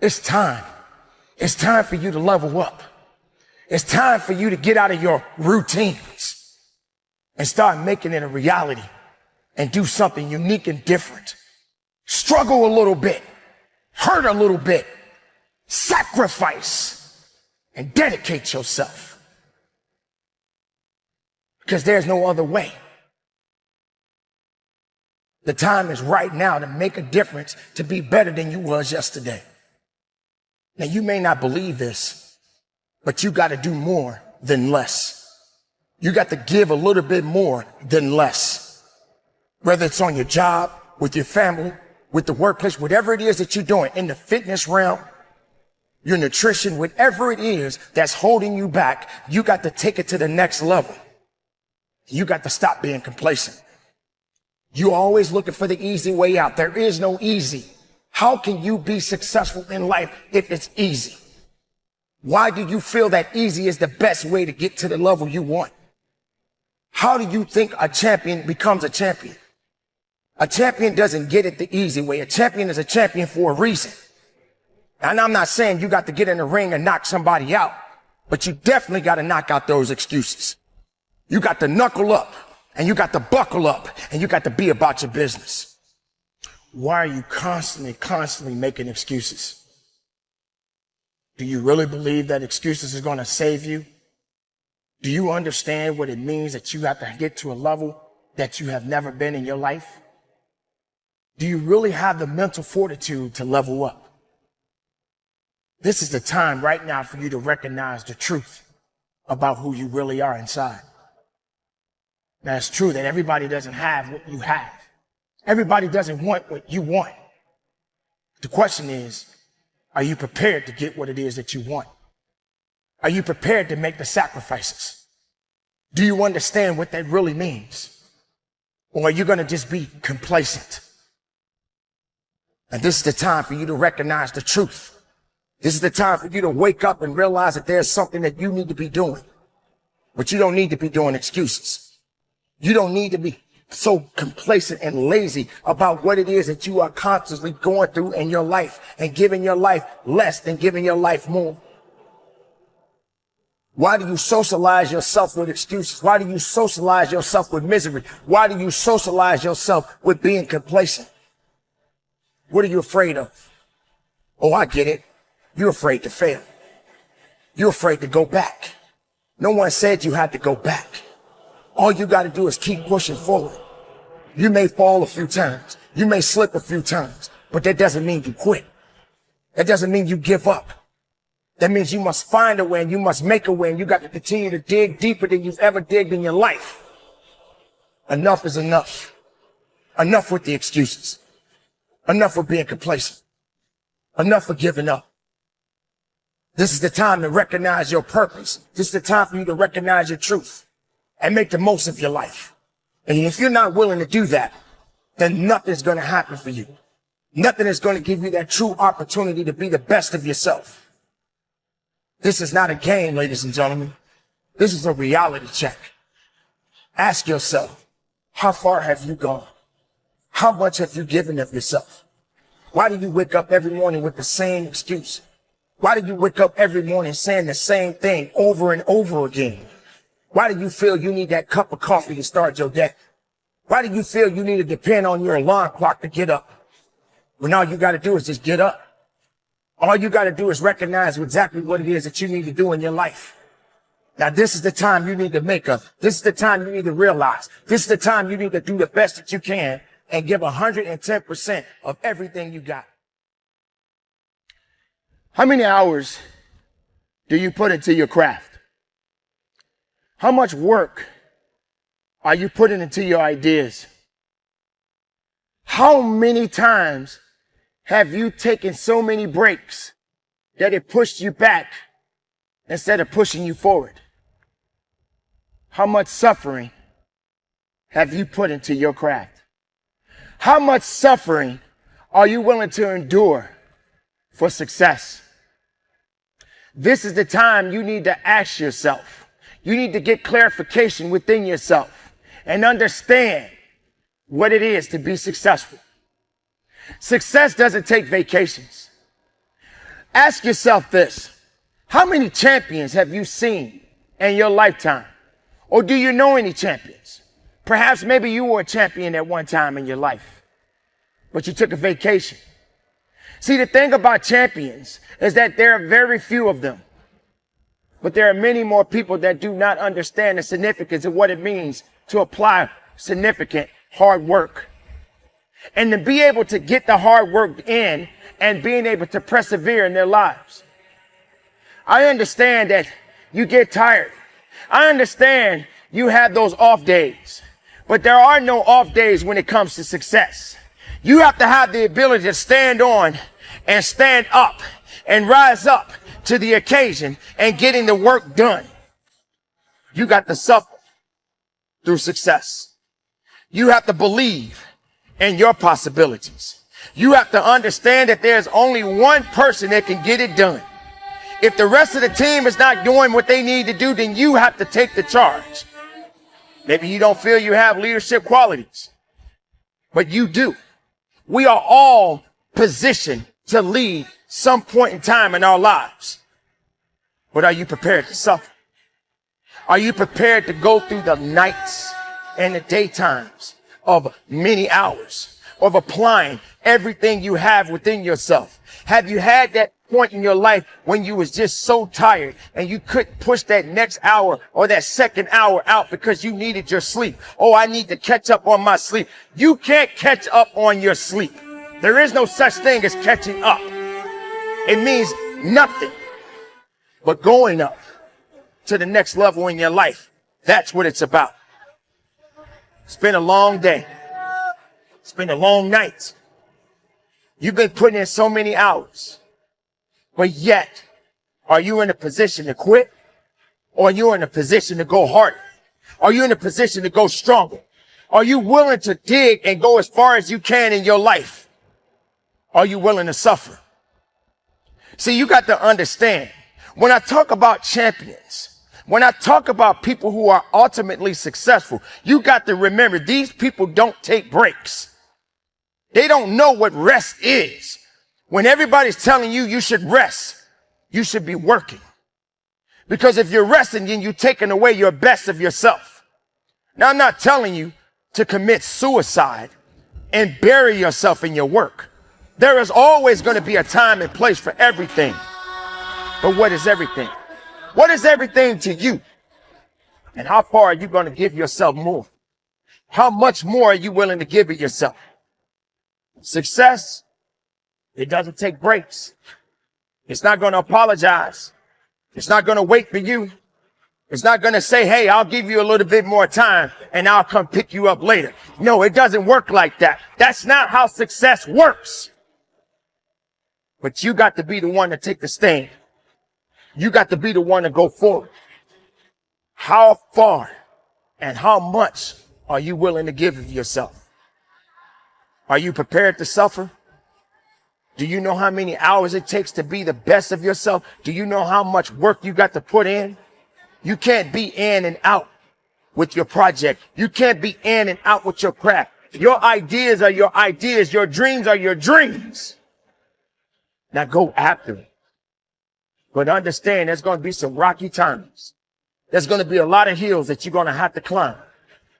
It's time. It's time for you to level up. It's time for you to get out of your routines and start making it a reality and do something unique and different. Struggle a little bit, hurt a little bit, sacrifice, and dedicate yourself. Because there's no other way. The time is right now to make a difference, to be better than you was yesterday. Now, you may not believe this, but you got to do more than less. You got to give a little bit more than less. Whether it's on your job, with your family, with the workplace, whatever it is that you're doing, in the fitness realm, your nutrition, whatever it is that's holding you back, you got to take it to the next level. You got to stop being complacent. You're always looking for the easy way out. There is no easy. How can you be successful in life if it's easy? Why do you feel that easy is the best way to get to the level you want? How do you think a champion becomes a champion? A champion doesn't get it the easy way. A champion is a champion for a reason. And I'm not saying you got to get in the ring and knock somebody out, but you definitely got to knock out those excuses. You got to knuckle up, and you got to buckle up, and you got to be about your business. Why are you constantly making excuses? Do you really believe that excuses are going to save you? Do you understand what it means that you have to get to a level that you have never been in your life? Do you really have the mental fortitude to level up? This is the time right now for you to recognize the truth about who you really are inside. Now, it's true that everybody doesn't have what you have. Everybody doesn't want what you want. The question is, are you prepared to get what it is that you want? Are you prepared to make the sacrifices? Do you understand what that really means? Or are you going to just be complacent? And this is the time for you to recognize the truth. This is the time for you to wake up and realize that there's something that you need to be doing. But you don't need to be doing excuses. You don't need to be so complacent and lazy about what it is that you are constantly going through in your life and giving your life less than giving your life more. Why do you socialize yourself with excuses? Why do you socialize yourself with misery? Why do you socialize yourself with being complacent? What are you afraid of? Oh, I get it. You're afraid to fail. You're afraid to go back. No one said you had to go back. All you got to do is keep pushing forward. You may fall a few times. You may slip a few times, but that doesn't mean you quit. That doesn't mean you give up. That means you must find a way and you must make a way, and you got to continue to dig deeper than you've ever digged in your life. Enough is enough. Enough with the excuses. Enough with being complacent. Enough for giving up. This is the time to recognize your purpose. This is the time for you to recognize your truth and make the most of your life. And if you're not willing to do that, then nothing's going to happen for you. Nothing is going to give you that true opportunity to be the best of yourself. This is not a game, ladies and gentlemen. This is a reality check. Ask yourself, how far have you gone? How much have you given of yourself? Why do you wake up every morning with the same excuse? Why do you wake up every morning saying the same thing over and over again? Why do you feel you need that cup of coffee to start your day? Why do you feel you need to depend on your alarm clock to get up? When all you got to do is just get up. All you got to do is recognize exactly what it is that you need to do in your life. Now, this is the time you need to make of. This is the time you need to realize. This is the time you need to do the best that you can and give 110% of everything you got. How many hours do you put into your craft? How much work are you putting into your ideas? How many times have you taken so many breaks that it pushed you back instead of pushing you forward? How much suffering have you put into your craft? How much suffering are you willing to endure for success? This is the time you need to ask yourself. You need to get clarification within yourself and understand what it is to be successful. Success doesn't take vacations. Ask yourself this. How many champions have you seen in your lifetime? Or do you know any champions? Perhaps maybe you were a champion at one time in your life, but you took a vacation. See, the thing about champions is that there are very few of them, but there are many more people that do not understand the significance of what it means to apply significant hard work. And to be able to get the hard work in and being able to persevere in their lives. I understand that you get tired. I understand you have those off days, but there are no off days when it comes to success. You have to have the ability to stand on and stand up and rise up to the occasion and getting the work done. You got to suffer through success. You have to believe in your possibilities. You have to understand that there's only one person that can get it done. If the rest of the team is not doing what they need to do, then you have to take the charge. Maybe you don't feel you have leadership qualities, but you do. We are all positioned to lead some point in time in our lives. But are you prepared to suffer? Are you prepared to go through the nights and the daytimes of many hours of applying everything you have within yourself? Have you had that point in your life when you was just so tired and you couldn't push that next hour or that second hour out because you needed your sleep? Oh, I need to catch up on my sleep. You can't catch up on your sleep. There is no such thing as catching up. It means nothing but going up to the next level in your life. That's what it's about. It's been a long day. It's been a long night. You've been putting in so many hours. But yet, are you in a position to quit? Or are you in a position to go harder? Are you in a position to go stronger? Are you willing to dig and go as far as you can in your life? Are you willing to suffer? See, you got to understand, when I talk about champions, when I talk about people who are ultimately successful, you got to remember these people don't take breaks. They don't know what rest is. When everybody's telling you you should rest, you should be working. Because if you're resting, then you're taking away your best of yourself. Now, I'm not telling you to commit suicide and bury yourself in your work. There is always going to be a time and place for everything. But what is everything? What is everything to you? And how far are you going to give yourself more? How much more are you willing to give it yourself? Success, it doesn't take breaks. It's not going to apologize. It's not going to wait for you. It's not going to say, hey, I'll give you a little bit more time and I'll come pick you up later. No, it doesn't work like that. That's not how success works. But you got to be the one to take the stand. You got to be the one to go forward. How far and how much are you willing to give of yourself? Are you prepared to suffer? Do you know how many hours it takes to be the best of yourself? Do you know how much work you got to put in? You can't be in and out with your project. You can't be in and out with your craft. Your ideas are your ideas. Your dreams are your dreams. Now go after it. But understand there's going to be some rocky times. There's going to be a lot of hills that you're going to have to climb.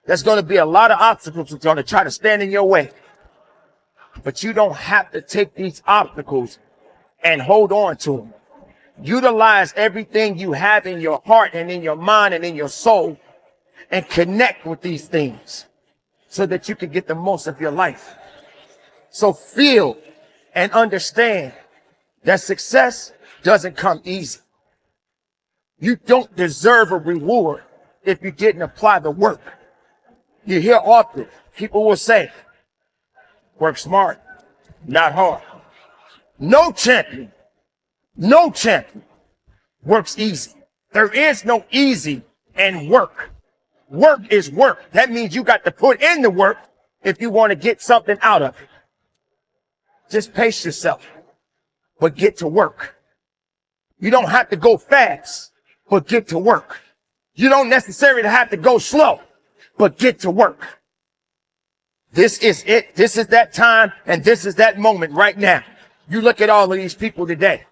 There's going to be a lot of obstacles that are going to try to stand in your way. But you don't have to take these obstacles and hold on to them. Utilize everything you have in your heart and in your mind and in your soul and connect with these things so that you can get the most of your life. So feel and understand that success doesn't come easy. You don't deserve a reward if you didn't apply the work. You hear often people will say, work smart, not hard. No champion works easy. There is no easy in work. Work is work. That means you got to put in the work if you want to get something out of it. Just pace yourself, but get to work. You don't have to go fast, but get to work. You don't necessarily have to go slow, but get to work. This is it. This is that time, and this is that moment right now. You look at all of these people today.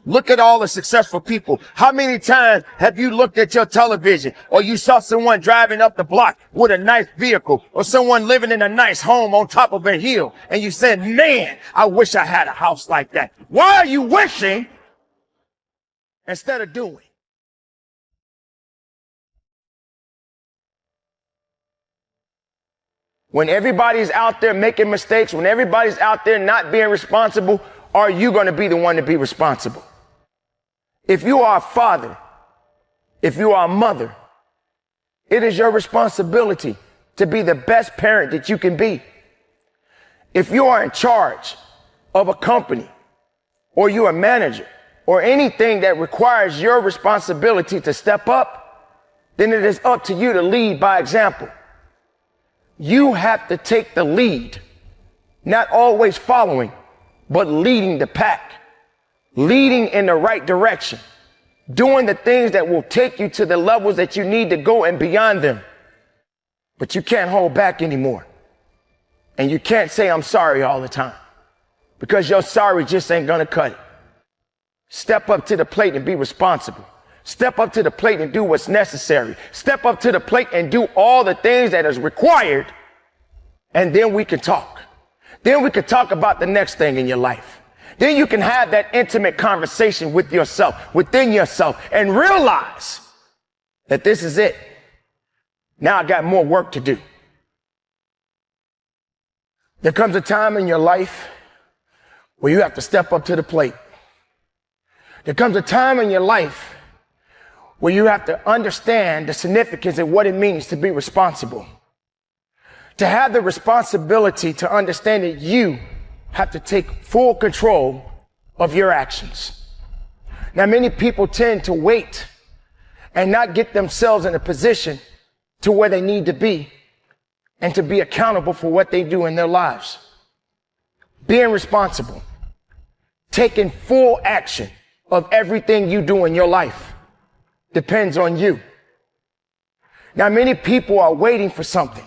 Look at all the successful people. How many times have you looked at your television or you saw someone driving up the block with a nice vehicle or someone living in a nice home on top of a hill and you said, man, I wish I had a house like that. Why are you wishing instead of doing? When everybody's out there making mistakes, when everybody's out there not being responsible, are you going to be the one to be responsible? If you are a father, if you are a mother, it is your responsibility to be the best parent that you can be. If you are in charge of a company or you're a manager or anything that requires your responsibility to step up, then it is up to you to lead by example. You have to take the lead, not always following, but leading the pack, leading in the right direction, doing the things that will take you to the levels that you need to go and beyond them. But you can't hold back anymore. And you can't say, I'm sorry all the time, because your sorry just ain't gonna cut it. Step up to the plate and be responsible. Step up to the plate and do what's necessary. Step up to the plate and do all the things that is required. And then we can talk. Then we can talk about the next thing in your life. Then you can have that intimate conversation with yourself, within yourself, and realize that this is it. Now I got more work to do. There comes a time in your life where you have to step up to the plate. There comes a time in your life where you have to understand the significance of what it means to be responsible. To have the responsibility to understand that you have to take full control of your actions. Now, many people tend to wait and not get themselves in a position to where they need to be and to be accountable for what they do in their lives. Being responsible, taking full action of everything you do in your life depends on you. Now, many people are waiting for something.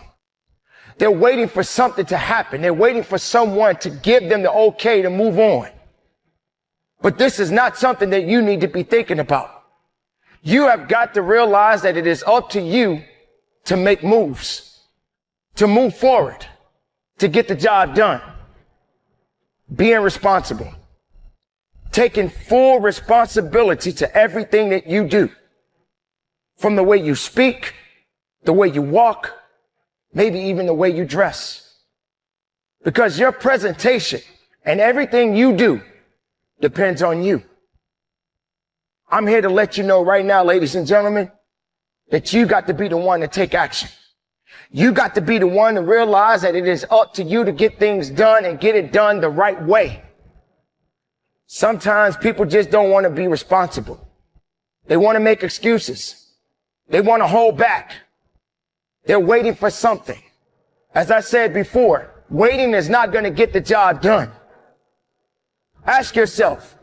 They're waiting for something to happen. They're waiting for someone to give them the okay to move on. But this is not something that you need to be thinking about. You have got to realize that it is up to you to make moves, to move forward, to get the job done. Being responsible, taking full responsibility to everything that you do. From the way you speak, the way you walk, maybe even the way you dress. Because your presentation and everything you do depends on you. I'm here to let you know right now, ladies and gentlemen, that you got to be the one to take action. You got to be the one to realize that it is up to you to get things done and get it done the right way. Sometimes people just don't want to be responsible. They want to make excuses. They want to hold back. They're waiting for something. As I said before, waiting is not going to get the job done. Ask yourself,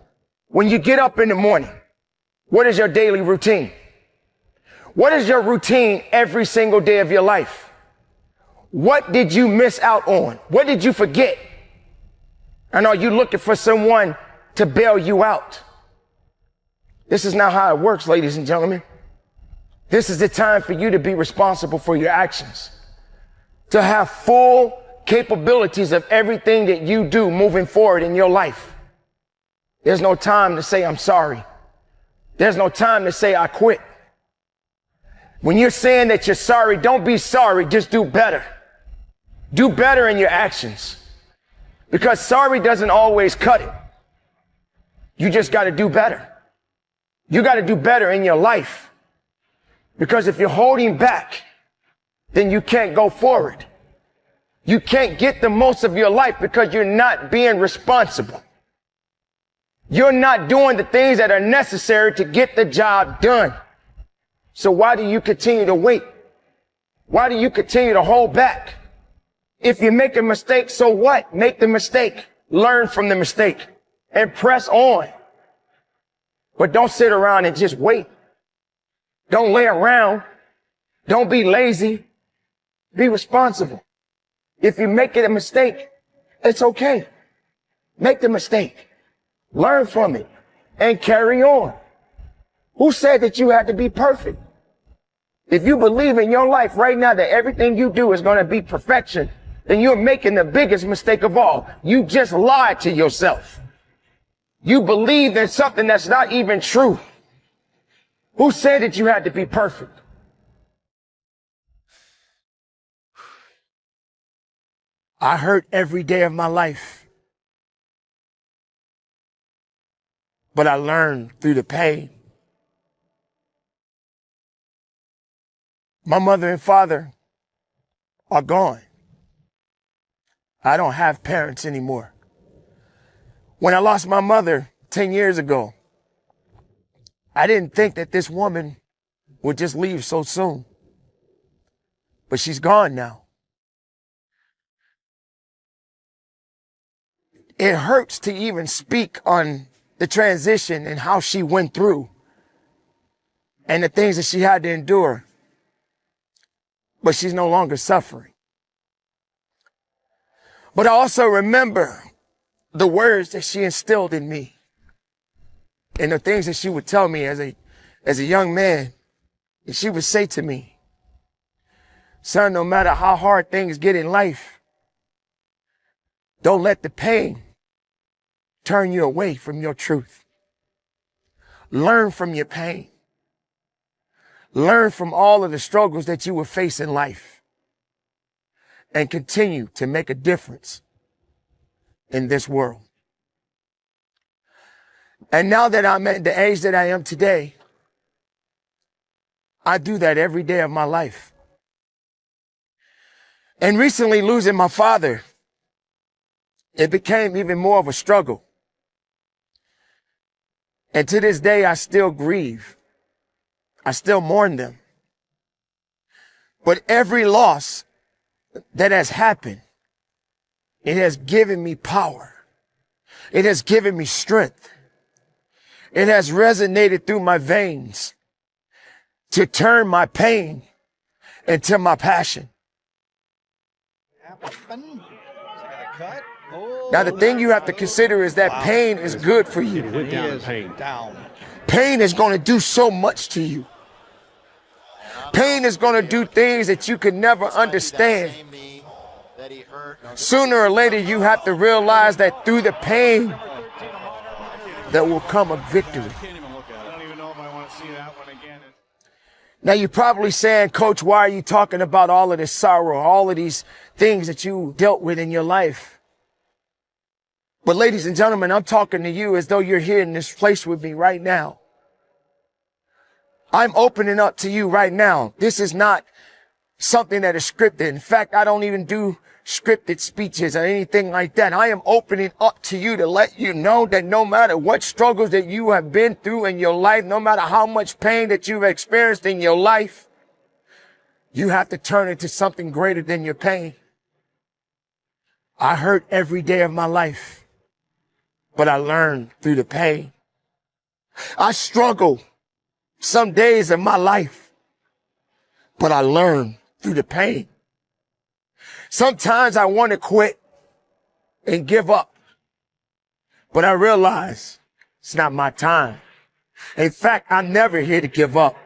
when you get up in the morning, what is your daily routine? What is your routine every single day of your life? What did you miss out on? What did you forget? And are you looking for someone to bail you out? This is not how it works, ladies and gentlemen. This is the time for you to be responsible for your actions, to have full capabilities of everything that you do moving forward in your life. There's no time to say, I'm sorry. There's no time to say, I quit. When you're saying that you're sorry, don't be sorry, just do better. Do better in your actions, because sorry doesn't always cut it. You just got to do better. You got to do better in your life. Because if you're holding back, then you can't go forward. You can't get the most of your life because you're not being responsible. You're not doing the things that are necessary to get the job done. So why do you continue to wait? Why do you continue to hold back? If you make a mistake, so what? Make the mistake. Learn from the mistake and press on. But don't sit around and just wait. Don't lay around. Don't be lazy. Be responsible. If you make it a mistake, it's okay. Make the mistake. Learn from it. and carry on. Who said that you had to be perfect? If you believe in your life right now that everything you do is going to be perfection, then you're making the biggest mistake of all. You just lied to yourself. You believed in something that's not even true. Who said that you had to be perfect? I hurt every day of my life, but I learned through the pain. My mother and father are gone. I don't have parents anymore. When I lost my mother 10 years ago, I didn't think that this woman would just leave so soon. But she's gone now. It hurts to even speak on the transition and how she went through and the things that she had to endure. But she's no longer suffering. But I also remember the words that she instilled in me and the things that she would tell me as a young man. And she would say to me, son, no matter how hard things get in life, don't let the pain turn you away from your truth. Learn from your pain. Learn from all of the struggles that you will face in life and continue to make a difference in this world. And now that I'm at the age that I am today, I do that every day of my life. And recently losing my father, it became even more of a struggle. And to this day, I still grieve. I still mourn them. But every loss that has happened, it has given me power. It has given me strength. It has resonated through my veins to turn my pain into my passion. Now, the thing you have to consider is that pain is good for you. Pain is going to do so much to you. Pain is going to do things that you could never understand. Sooner or later, you have to realize that through the pain, there will come a victory. Now, you're probably saying, Coach, why are you talking about all of this sorrow, all of these things that you dealt with in your life? But ladies and gentlemen, I'm talking to you as though you're here in this place with me right now. I'm opening up to you right now. This is not something that is scripted. In fact, I don't even do scripted speeches or anything like that. I am opening up to you to let you know that no matter what struggles that you have been through in your life, no matter how much pain that you've experienced in your life, you have to turn it to something greater than your pain. I hurt every day of my life, but I learned through the pain. I struggle some days of my life, but I learned through the pain. Sometimes I want to quit and give up, but I realize it's not my time. In fact, I'm never here to give up.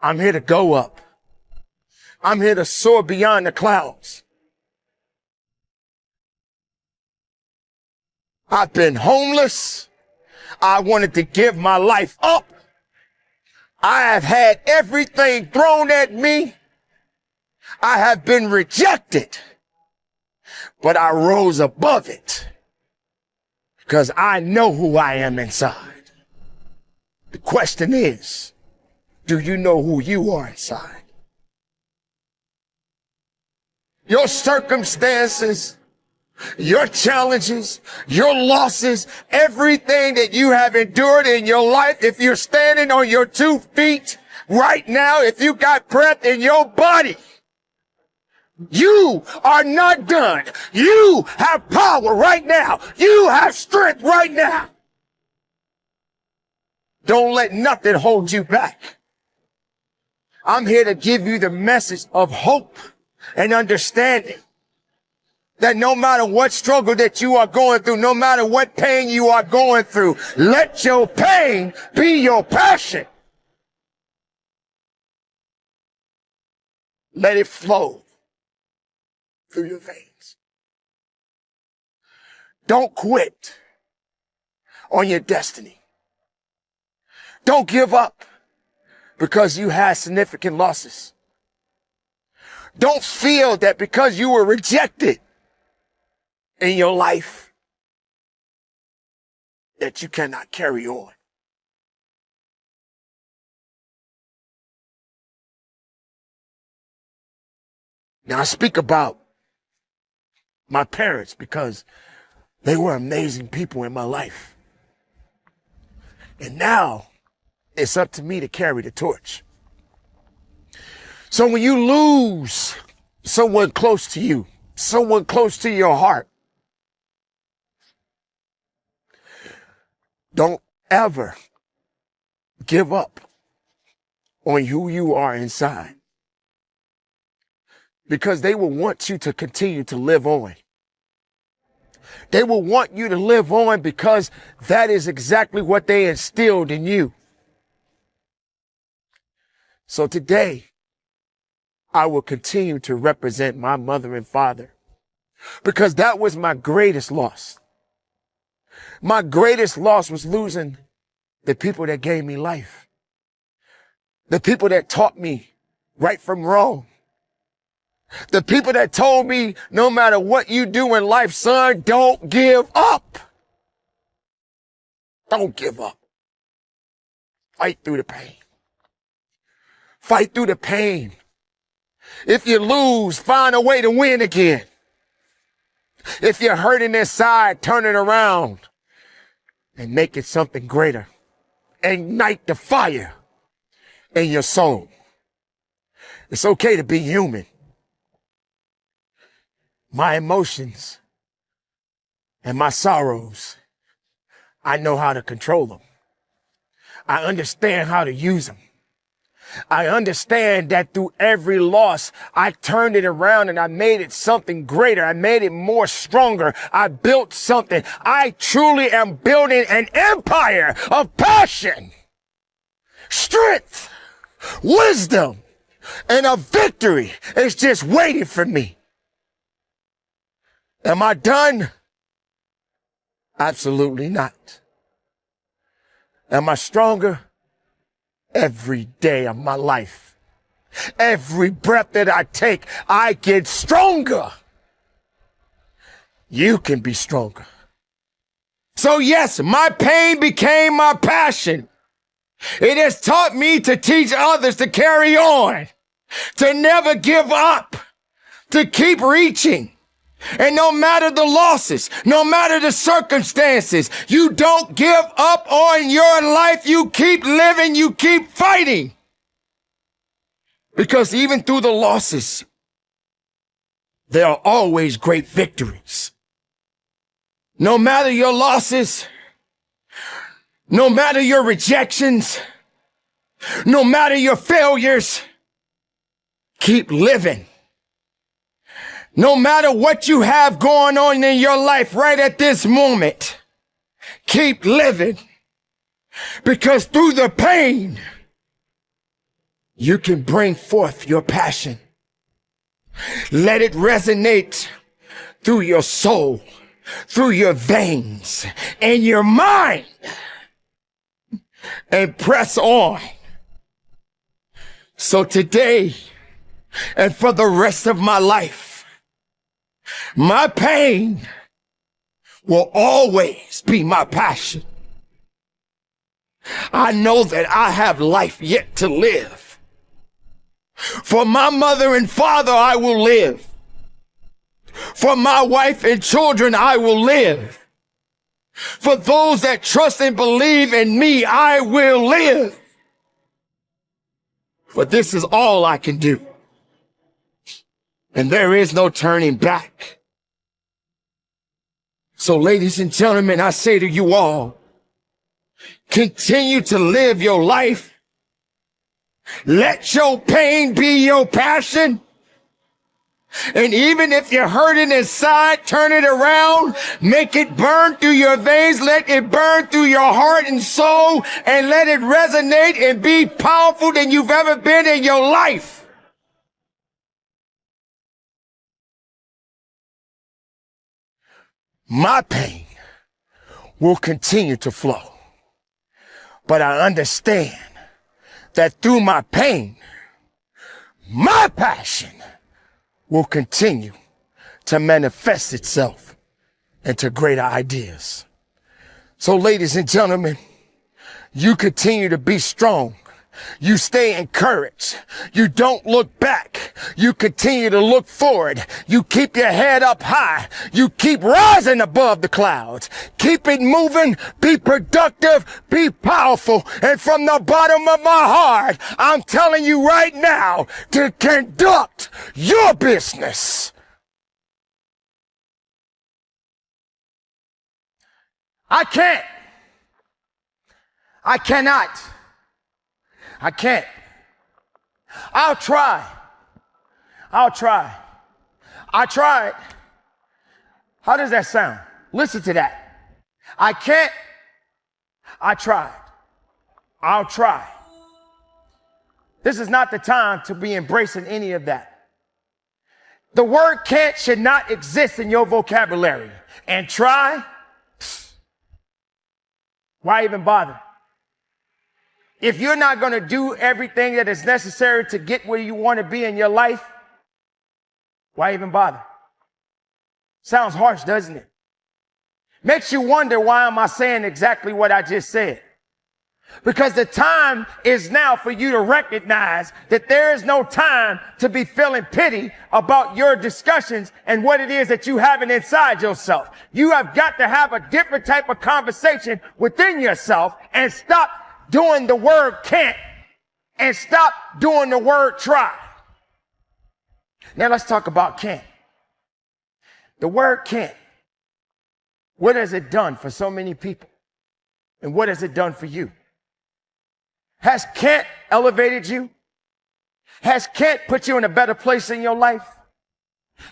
I'm here to go up. I'm here to soar beyond the clouds. I've been homeless. I wanted to give my life up. I have had everything thrown at me. I have been rejected, but I rose above it because I know who I am inside. The question is, do you know who you are inside? Your circumstances, your challenges, your losses, everything that you have endured in your life, if you're standing on your 2 feet right now, if you got breath in your body, you are not done. You have power right now. You have strength right now. Don't let nothing hold you back. I'm here to give you the message of hope and understanding that no matter what struggle that you are going through, no matter what pain you are going through, let your pain be your passion. Let it flow through your veins. Don't quit on your destiny. Don't give up because you had significant losses. Don't feel that because you were rejected in your life that you cannot carry on. Now I speak about my parents because they were amazing people in my life. And now it's up to me to carry the torch. So when you lose someone close to you, someone close to your heart, don't ever give up on who you are inside, because they will want you to continue to live on. They will want you to live on because that is exactly what they instilled in you. So today, I will continue to represent my mother and father because that was my greatest loss. My greatest loss was losing the people that gave me life, the people that taught me right from wrong, the people that told me no matter what you do in life, son, don't give up. Don't give up. Fight through the pain. Fight through the pain. If you lose, find a way to win again. If you're hurting inside, turn it around and make it something greater. Ignite the fire in your soul. It's okay to be human. My emotions and my sorrows, I know how to control them. I understand how to use them. I understand that through every loss, I turned it around and I made it something greater. I made it more stronger. I built something. I truly am building an empire of passion, strength, wisdom, and a victory is just waiting for me. Am I done? Absolutely not. Am I stronger? Every day of my life, every breath that I take, I get stronger. You can be stronger. So yes, my pain became my passion. It has taught me to teach others to carry on, to never give up, to keep reaching. And no matter the losses, no matter the circumstances, you don't give up on your life. You keep living, you keep fighting. Because even through the losses, there are always great victories. No matter your losses, no matter your rejections, no matter your failures, keep living. No matter what you have going on in your life right at this moment, keep living. Because through the pain, you can bring forth your passion. Let it resonate through your soul, through your veins, and your mind. And press on. So today, and for the rest of my life, my pain will always be my passion. I know that I have life yet to live. For my mother and father, I will live. For my wife and children, I will live. For those that trust and believe in me, I will live. For this is all I can do. And there is no turning back. So ladies and gentlemen, I say to you all, continue to live your life. Let your pain be your passion. And even if you're hurting inside, turn it around, make it burn through your veins, let it burn through your heart and soul, and let it resonate and be powerful than you've ever been in your life. My pain will continue to flow, but I understand that through my pain, my passion will continue to manifest itself into greater ideas. So, ladies and gentlemen, you continue to be strong. You stay encouraged. You don't look back. You continue to look forward. You keep your head up high. You keep rising above the clouds. Keep it moving. Be productive. Be powerful. And from the bottom of my heart, I'm telling you right now to conduct your business. I can't. I cannot. I can't. I'll try. I tried. How does that sound? Listen to that. I can't. I tried. I'll try. This is not the time to be embracing any of that. The word can't should not exist in your vocabulary. And try? Why even bother? If you're not going to do everything that is necessary to get where you want to be in your life, why even bother? Sounds harsh, doesn't it? Makes you wonder, why am I saying exactly what I just said? Because the time is now for you to recognize that there is no time to be feeling pity about your discussions and what it is that you have inside yourself. You have got to have a different type of conversation within yourself and stop doing the word can't and stop doing the word try. Now let's talk about can't. The word can't. What has it done for so many people? And what has it done for you? Has can't elevated you? Has can't put you in a better place in your life?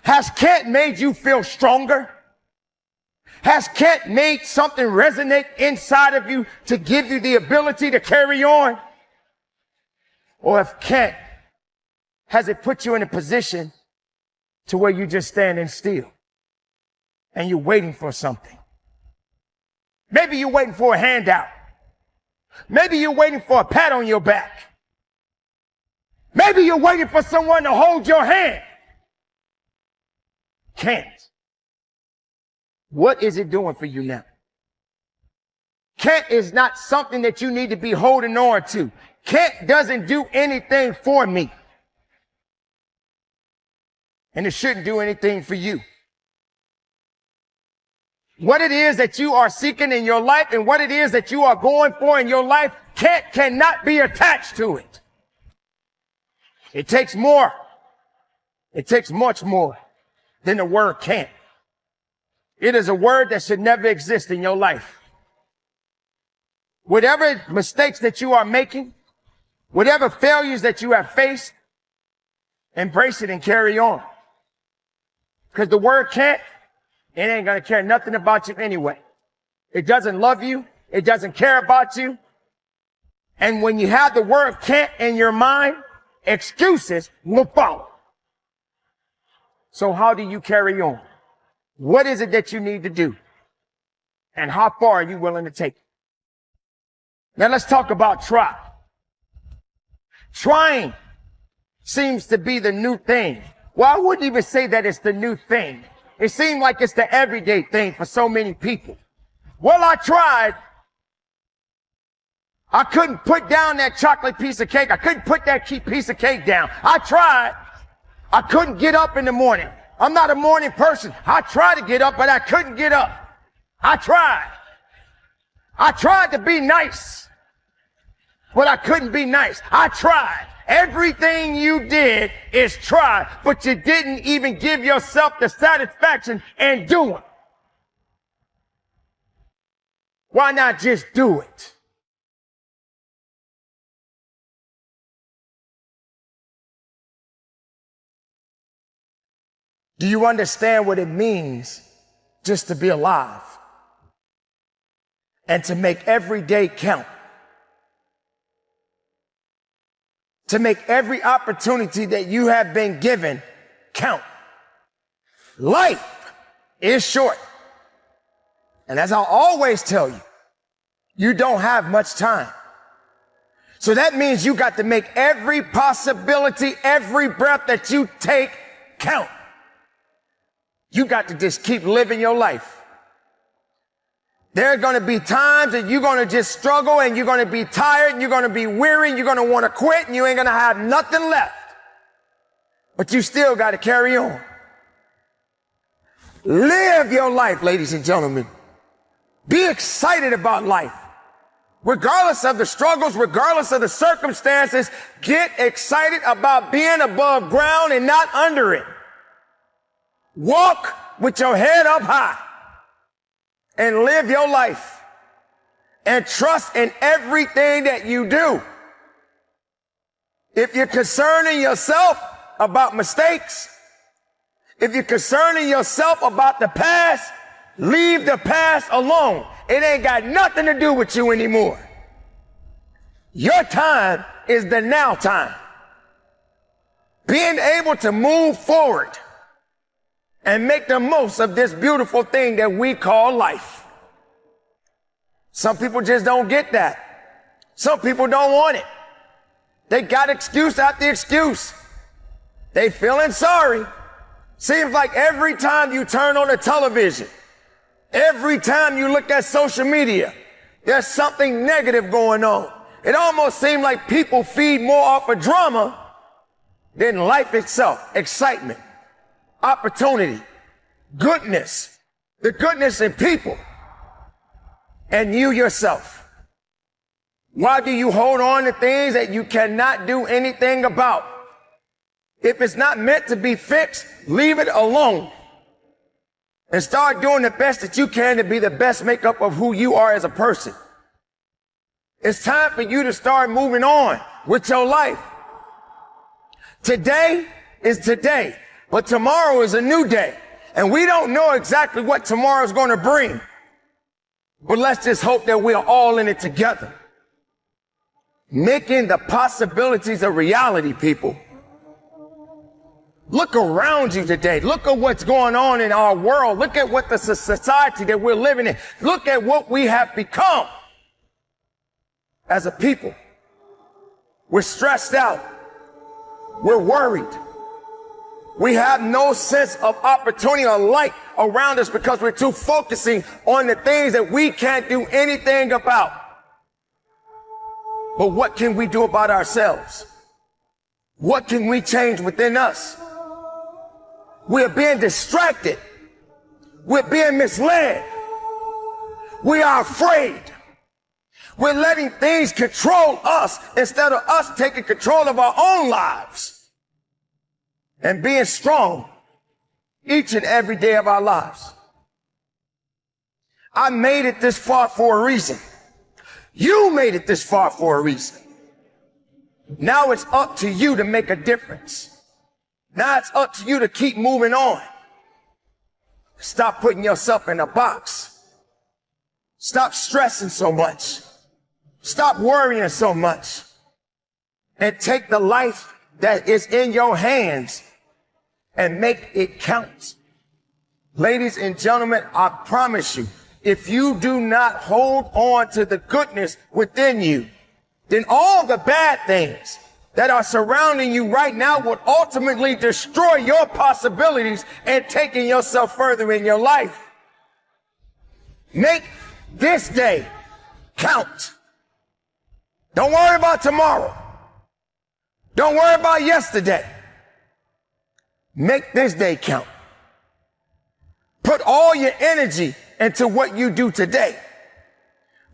Has can't made you feel stronger? Has can't made something resonate inside of you to give you the ability to carry on? Or if can't, has it put you in a position to where you're just standing still and you're waiting for something? Maybe you're waiting for a handout. Maybe you're waiting for a pat on your back. Maybe you're waiting for someone to hold your hand. Can't. What is it doing for you now? Can't is not something that you need to be holding on to. Can't doesn't do anything for me. And it shouldn't do anything for you. What it is that you are seeking in your life and what it is that you are going for in your life, cannot be attached to it. It takes more. It takes much more than the word can't. It is a word that should never exist in your life. Whatever mistakes that you are making, whatever failures that you have faced, embrace it and carry on. Because the word can't, it ain't going to care nothing about you anyway. It doesn't love you. It doesn't care about you. And when you have the word can't in your mind, excuses will follow. So how do you carry on? What is it that you need to do? And how far are you willing to take it? Now let's talk about try. Trying seems to be the new thing. Well, I wouldn't even say that it's the new thing. It seems like it's the everyday thing for so many people. Well, I tried. I couldn't put down that chocolate piece of cake. I couldn't put that piece of cake down. I tried. I couldn't get up in the morning. I'm not a morning person. I tried to get up, but I couldn't get up. I tried. I tried to be nice, but I couldn't be nice. I tried. Everything you did is try, but you didn't even give yourself the satisfaction in doing. Why not just do it? Do you understand what it means just to be alive and to make every day count? To make every opportunity that you have been given count. Life is short. And as I always tell you, you don't have much time. So that means you got to make every possibility, every breath that you take count. You got to just keep living your life. There are going to be times that you're going to just struggle and you're going to be tired and you're going to be weary and you're going to want to quit and you ain't going to have nothing left. But you still got to carry on. Live your life, ladies and gentlemen. Be excited about life. Regardless of the struggles, regardless of the circumstances, get excited about being above ground and not under it. Walk with your head up high and live your life and trust in everything that you do. If you're concerning yourself about mistakes, if you're concerning yourself about the past, leave the past alone. It ain't got nothing to do with you anymore. Your time is the now time. Being able to move forward and make the most of this beautiful thing that we call life. Some people just don't get that. Some people don't want it. They got excuse after excuse. They feeling sorry. Seems like every time you turn on the television, every time you look at social media, there's something negative going on. It almost seems like people feed more off of drama than life itself. Excitement, opportunity, goodness, the goodness in people, and you yourself. Why do you hold on to things that you cannot do anything about? If it's not meant to be fixed, leave it alone. And start doing the best that you can to be the best makeup of who you are as a person. It's time for you to start moving on with your life. Today is today, but tomorrow is a new day. And we don't know exactly what tomorrow is going to bring. But let's just hope that we're all in it together. Making the possibilities a reality, people. Look around you today. Look at what's going on in our world. Look at what the society that we're living in. Look at what we have become as a people. We're stressed out. We're worried. We have no sense of opportunity or light around us because we're too focusing on the things that we can't do anything about. But what can we do about ourselves? What can we change within us? We're being distracted. We're being misled. We are afraid. We're letting things control us instead of us taking control of our own lives and being strong each and every day of our lives. I made it this far for a reason. You made it this far for a reason. Now it's up to you to make a difference. Now it's up to you to keep moving on. Stop putting yourself in a box. Stop stressing so much. Stop worrying so much. And take the life that is in your hands and make it count. Ladies and gentlemen, I promise you, if you do not hold on to the goodness within you, then all the bad things that are surrounding you right now would ultimately destroy your possibilities and taking yourself further in your life. Make this day count. Don't worry about tomorrow. Don't worry about yesterday. Make this day count. Put all your energy into what you do today.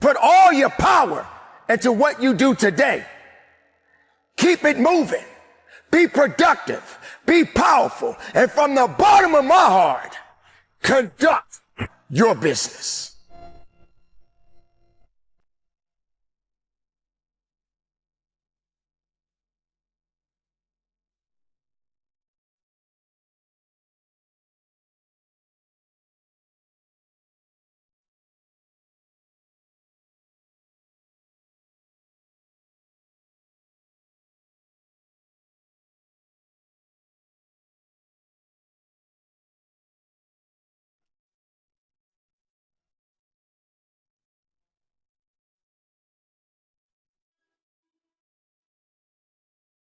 Put all your power into what you do today. Keep it moving. Be productive. Be powerful. And from the bottom of my heart, conduct your business.